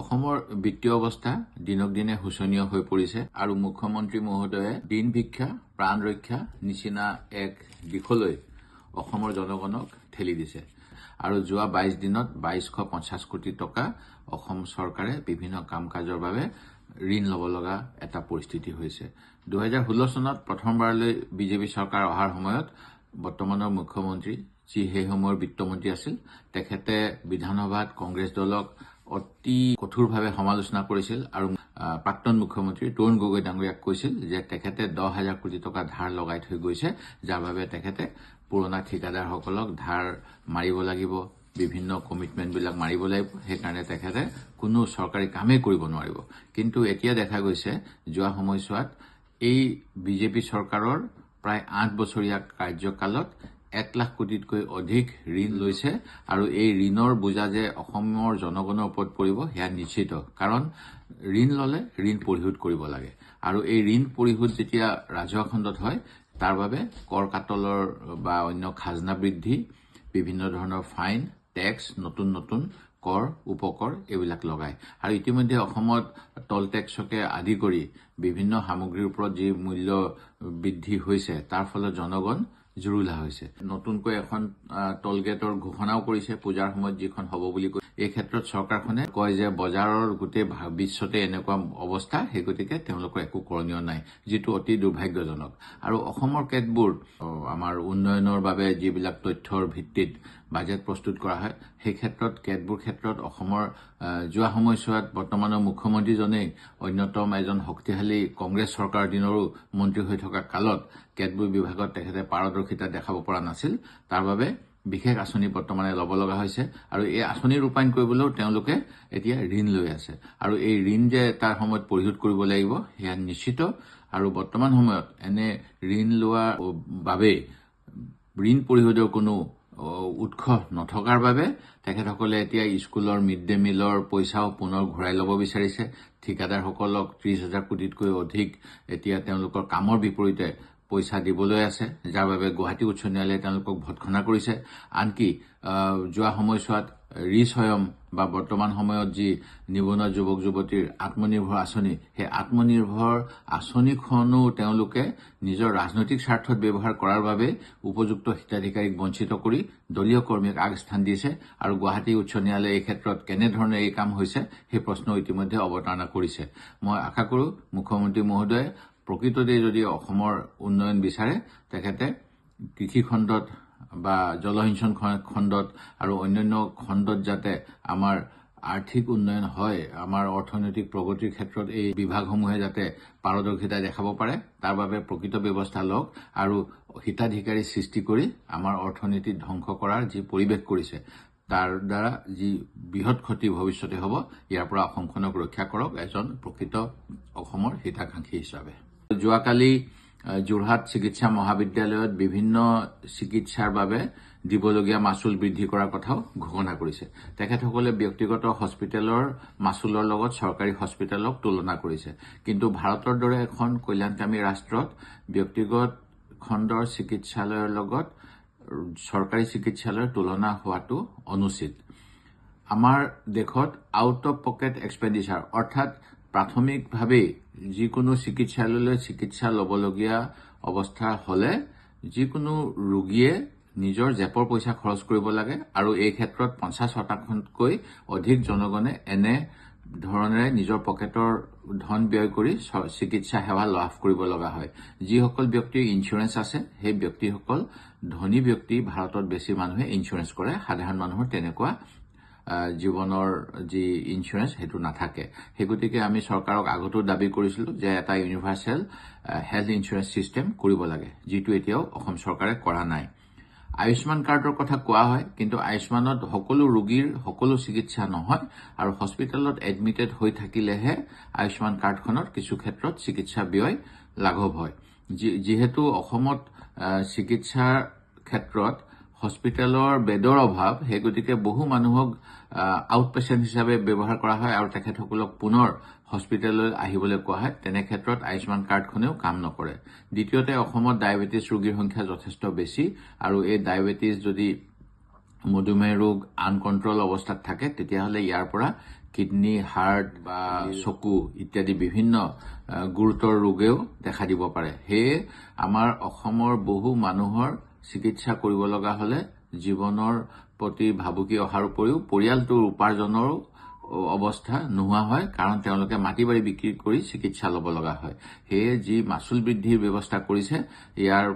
অসমৰ বিত্তীয় অৱস্থা দিনক দিনে শোচনীয় হৈ পৰিছে আৰু মুখ্যমন্ত্ৰী মহোদয়ে দিন ভিক্ষা প্ৰাণ ৰক্ষা নিচিনা এক দিশলৈ অসমৰ জনগণক ঠেলি দিছে আৰু যোৱা 22 দিনত 2250 কোটি টকা অসম চৰকাৰে বিভিন্ন কাম কাজৰ বাবে ঋণ ল'ব লগা এটা পৰিস্থিতি হৈছে 2016 চনত প্ৰথমবাৰলৈ বিজেপি চৰকাৰ অহাৰ সময়ত বৰ্তমানৰ মুখ্যমন্ত্ৰী যি সেই সময়ৰ বিত্তমন্ত্ৰী আছিল তেখেতে বিধানসভাত কংগ্ৰেছ দলক অতি কঠোৰভাৱে সমালোচনা কৰিছিল আৰু প্ৰাক্তন মুখ্যমন্ত্ৰী তৰুণ গগৈ ডাঙৰীয়াক কৈছিল যে তেখেতে 10,000 কোটি টকা ধাৰ লগাই থৈ গৈছে যাৰ বাবে তেখেতে পুৰণা ঠিকাদাৰসকলক ধাৰ মাৰিব লাগিব বিভিন্ন কমিটমেন্ট বিলাক মাৰিব লাগিব সেইকাৰণে তেখেতে কোনো চৰকাৰী কামেই কৰিব নোৱাৰিব কিন্তু এতিয়া দেখা গৈছে যোৱা সময়ছোৱাত এই বিজেপি চৰকাৰৰ প্ৰায় 8 বছৰীয়া কাৰ্যকালত 1 লাখ কোটিতকৈ অধিক ঋণ লৈছে আৰু এই ঋণৰ বোজা যে অসমৰ জনগণৰ ওপৰত পৰিব হেয়া নিশ্চিত কাৰণ ঋণ ললে ঋণ পৰিশোধ কৰিব লাগে আৰু এই ঋণ পৰিশোধ যেতিয়া ৰাজহুৱা খণ্ডত হয় তাৰ বাবে কৰ কাটলৰ বা অন্য খাজনা বৃদ্ধি বিভিন্ন ধৰণৰ ফাইন টেক্স নতুন কৰ উপকৰ এইবিলাক লগায় আৰু ইতিমধ্যে অসমত টল টেক্সকে আদি কৰি বিভিন্ন সামগ্ৰীৰ ওপৰত যি মূল্য বৃদ্ধি হৈছে তাৰ ফলত জনগণ জুৰুলা হৈছে নতুনকৈ এখন টল গেটৰ ঘোষণাও কৰিছে পূজাৰ সময়ত যিখন হ'ব বুলি কৈ এই ক্ষেত্ৰত চৰকাৰখনে কয় যে বজাৰৰ গোটেই বিশ্বতে এনেকুৱা অৱস্থা সেই গতিকে তেওঁলোকৰ একো কৰণীয় নাই যিটো অতি দুৰ্ভাগ্যজনক আৰু অসমৰ কেতবোৰ আমাৰ উন্নয়নৰ বাবে যিবিলাক তথ্যৰ ভিত্তিত বাজেট প্ৰস্তুত কৰা হয় সেই ক্ষেত্ৰত কেতবোৰ ক্ষেত্ৰত অসমৰ যোৱা সময়ছোৱাত বৰ্তমানৰ মুখ্যমন্ত্ৰীজনেই অন্যতম এজন শক্তিশালী কংগ্ৰেছ চৰকাৰৰ দিনৰো মন্ত্ৰী হৈ থকা কালত কেতবোৰ বিভাগত তেখেতে পাৰদৰ্শিতা দেখাব পৰা নাছিল তাৰ বাবে বিশেষ আঁচনি বৰ্তমানে ল'ব লগা হৈছে আৰু এই আঁচনি ৰূপায়ণ কৰিবলৈও তেওঁলোকে এতিয়া ঋণ লৈ আছে আৰু এই ঋণ যে তাৰ সময়ত পৰিশোধ কৰিব লাগিব সেয়া নিশ্চিত আৰু বৰ্তমান সময়ত এনে ঋণ লোৱাৰ বাবে ঋণ পৰিশোধৰ কোনো উৎস নথকাৰ বাবে তেখেতসকলে এতিয়া স্কুলৰ মিড ডে মিলৰ পইচাও পুনৰ ঘূৰাই ল'ব বিচাৰিছে ঠিকাদাৰসকলক 30,000 কোটিতকৈ অধিক এতিয়া তেওঁলোকৰ কামৰ বিপৰীতে পইচা দিবলৈ আছে যাৰ বাবে গুৱাহাটী উচ্চ ন্যায়ালয়ে তেওঁলোকক ভৎখনা কৰিছে আনকি যোৱা সময়ছোৱাত ৰিস্বয়ম বা বৰ্তমান সময়ত যি নিবনুৱা যুৱক যুৱতীৰ আত্মনিৰ্ভৰ আঁচনি সেই আত্মনিৰ্ভৰ আঁচনিখনো তেওঁলোকে নিজৰ ৰাজনৈতিক স্বাৰ্থত ব্যৱহাৰ কৰাৰ বাবে উপযুক্ত হিতাধিকাৰীক বঞ্চিত কৰি দলীয় কৰ্মীক আগস্থান দিছে আৰু গুৱাহাটী উচ্চ ন্যায়ালয়ে এই ক্ষেত্ৰত কেনেধৰণে এই কাম হৈছে সেই প্ৰশ্ন ইতিমধ্যে অৱতাৰণা কৰিছে মই আশা কৰো মুখ্যমন্ত্ৰী মহোদয়ে প্ৰকৃততে যদি অসমৰ উন্নয়ন বিচাৰে তেখেতে কৃষি খণ্ডত বা জলসিঞ্চন খণ্ডত আৰু অন্যান্য খণ্ডত যাতে আমাৰ আৰ্থিক উন্নয়ন হয় আমাৰ অৰ্থনৈতিক প্ৰগতিৰ ক্ষেত্ৰত এই বিভাগসমূহে যাতে পাৰদৰ্শিতা দেখাব পাৰে তাৰ বাবে প্ৰকৃত ব্যৱস্থা লওক আৰু হিতাধিকাৰী সৃষ্টি কৰি আমাৰ অৰ্থনীতি ধ্বংস কৰাৰ যি পৰিৱেশ কৰিছে তাৰ দ্বাৰা যি বৃহৎ ক্ষতি ভৱিষ্যতে হ'ব ইয়াৰ পৰা অসমখনক ৰক্ষা কৰক এজন প্ৰকৃত অসমৰ হিতাকাংক্ষী হিচাপে যোৱাকালি যোৰহাট চিকিৎসা মহাবিদ্যালয়ত বিভিন্ন চিকিৎসাৰ বাবে দিবলগীয়া মাচুল বৃদ্ধি কৰাৰ কথাও ঘোষণা কৰিছে তেখেতসকলে ব্যক্তিগত হস্পিটেলৰ মাচুলৰ লগত চৰকাৰী হস্পিটেলক তুলনা কৰিছে কিন্তু ভাৰতৰ দৰে এখন কল্যাণকামী ৰাষ্ট্ৰত ব্যক্তিগত খণ্ডৰ চিকিৎসালয়ৰ লগত চৰকাৰী চিকিৎসালয়ৰ তুলনা হোৱাটো অনুচিত আমাৰ দেশত আউট অফ পকেট এক্সপেণ্ডিচাৰ অৰ্থাৎ প্ৰাথমিকভাৱে যিকোনো চিকিৎসালয়লৈ চিকিৎসা ল'বলগীয়া অৱস্থা হলে যিকোনো ৰোগীয়ে নিজৰ জেপৰ পইচা খৰচ কৰিব লাগে আৰু এই ক্ষেত্ৰত 50% অধিক জনগণে এনে ধৰণেৰে নিজৰ পকেটৰ ধন ব্যয় কৰি চিকিৎসা সেৱা লাভ কৰিব লগা হয় যিসকল ব্যক্তিৰ ইন্স্যুৰেন্স আছে সেই ব্যক্তিসকল ধনী ব্যক্তি ভাৰতত বেছি মানুহে ইন্স্যুৰেন্স কৰে সাধাৰণ মানুহৰ তেনেকুৱা জীৱনৰ যি ইন্স্যুৰেন্স হেতু নাথাকে সেই গতিকে আমি চৰকাৰক আগতো দাবী কৰিছিলো যে এটা ইউনিভাৰ্সেল হেলথ ইন্স্যুৰেন্স সিস্টেম কৰিব লাগে যিটো এতিয়াও অসম চৰকাৰে কৰা নাই আয়ুষ্মান কাৰ্ডৰ কথা কোৱা হয় কিন্তু আয়ুষ্মানত সকলো ৰোগীৰ সকলো চিকিৎসা নহয় আৰু হস্পিটেলত এডমিটেড হৈ থাকিলেহে আয়ুষ্মান কাৰ্ডখনত কিছু ক্ষেত্ৰত চিকিৎসা ব্যয় লাঘৱ হয় যেহেতু অসমত চিকিৎসাৰ ক্ষেত্ৰত হস্পিটেলৰ বেডৰ অভাৱ সেই গতিকে বহু মানুহক আউট পেশেন্ট হিচাপে ব্যৱহাৰ কৰা হয় আৰু তেখেতসকলক পুনৰ হস্পিটেললৈ আহিবলৈ কোৱা হয় তেনে ক্ষেত্ৰত আয়ুষ্মান কাৰ্ডখনেও কাম নকৰে দ্বিতীয়তে অসমত ডায়েবেটিছ ৰোগীৰ সংখ্যা যথেষ্ট বেছি আৰু এই ডায়েবেটিছ যদি মধুমেহ ৰোগ আনকন্ট্ৰল অৱস্থাত থাকে তেতিয়াহলে ইয়াৰ পৰা কিডনী, হাৰ্ট বা চকু ইত্যাদি বিভিন্ন গুৰুতৰ ৰোগেও দেখা দিব পাৰে। সেয়ে আমাৰ অসমৰ বহু মানুহৰ চিকিৎসা কৰিব লগা হলে জীৱনৰ প্ৰতি ভাবুকি অহাৰ উপৰিও পৰিয়ালটোৰ উপাৰ্জনৰো অৱস্থা নোহোৱা হয়, কাৰণ তেওঁলোকে মাটি বাৰী বিক্ৰী কৰি চিকিৎসা ল'ব লগা হয়। সেয়ে যি মাচুল বৃদ্ধিৰ ব্যৱস্থা কৰিছে ইয়াৰ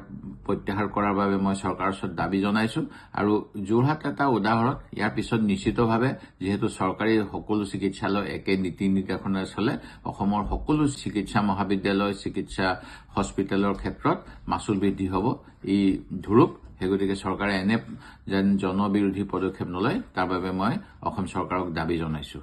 প্ৰত্যাহাৰ কৰাৰ বাবে মই চৰকাৰৰ ওচৰত দাবী জনাইছো। আৰু যোৰহাট এটা উদাহৰণ। ইয়াৰ পিছত নিশ্চিতভাৱে যিহেতু চৰকাৰী সকলো চিকিৎসালয় একে নীতি নিৰ্দেশনাৰে চলে, অসমৰ সকলো চিকিৎসা মহাবিদ্যালয়, চিকিৎসা হস্পিটেলৰ ক্ষেত্ৰত মাচুল বৃদ্ধি হ'ব ই ধুৰুপ। সেইগতিকে চৰকাৰে এনে যেন জনবিৰোধী পদক্ষেপ নলয় তাৰ বাবে মই অসম চৰকাৰক দাবী জনাইছো।